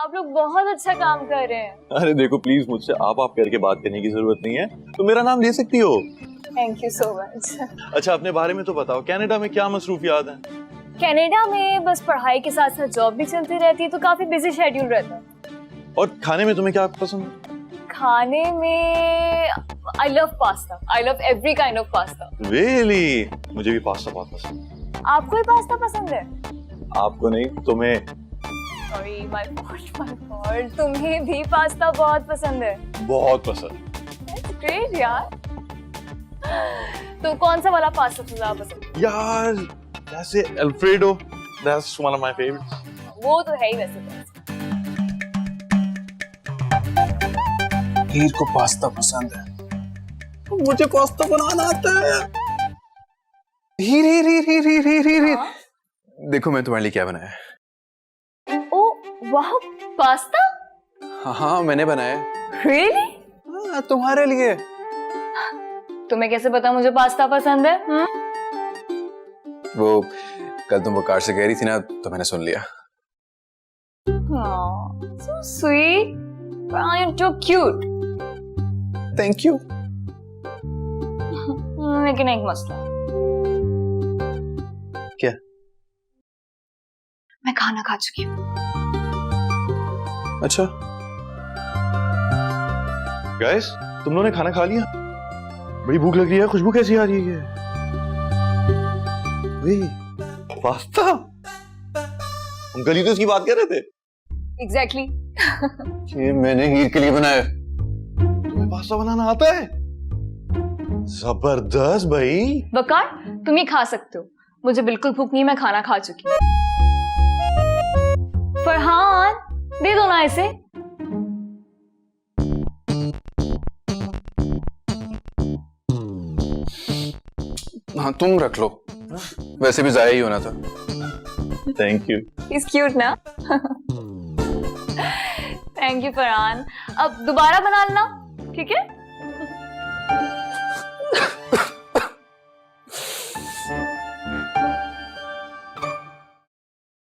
आप लोग बहुत अच्छा काम कर रहे हैं। अरे देखो प्लीज, मुझसे आप करके बात करने की जरूरत नहीं है, तो मेरा नाम ले सकती हो। Thank you so much. अच्छा, अपने बारे में तो बताओ, कनाडा में क्या मसरूफियात हैं? कनाडा में बस पढ़ाई के साथ साथ जॉब भी चलती रहती है, तो काफी बिजी शेड्यूल रहता है। और खाने में तुम्हें क्या पसंद है? खाने में I love pasta, I love every kind of pasta. Really? मुझे भी पास्ता बहुत पसंद है। आपको ही पास्ता पसंद है? आपको नहीं, तुम्हें। Sorry, my fault. तुम्हें भी पास्ता बहुत पसंद है? बहुत पसंद। That's great यार। तो कौन सा वाला पास्ता तुझे पसंद? यार जैसे alfredo, that's one of my favourites. वो तो है ही वैसे। हीर को पास्ता पसंद है। मुझे पास्ता बनाना आता है। हीर हीर हीर हीर हीर हीर हीर हीर। हाँ? देखो मैं तुम्हारे लिए क्या बनाया है। ओ वाह, पास्ता? हाँ मैंने बनाया रियली? है तुम्हारे लिए। तुम्हें कैसे पता मुझे पास्ता पसंद है? वो कल तुम वो कार से कह रही थी ना, तो मैंने सुन लिया। So sweet. I am too cute. Thank you. लेकिन एक मसला। क्या? मैं खाना खा चुकी हूँ। अच्छा, गाइस, तुम लोगों ने खाना खा लिया? बड़ी भूख लग रही है, खुशबू कैसी आ रही है? पास्ता? हम कल ही तो इसकी बात कर रहे थे। Exactly. ये मैंने हीर के लिए बनाया। तुम्हें पास्ता बनाना आता है? जबरदस्त भाई। वकार, तुम ये खा सकते हो। मुझे बिल्कुल भूख नहीं, मैं खाना खा चुकी हूँ। फरहान, दे दो ना इसे। हाँ तुम रख लो, वैसे भी जाया ही होना था। Thank you. He's cute ना? Thank you Farhan. अब दोबारा बना लेना, ठीक है?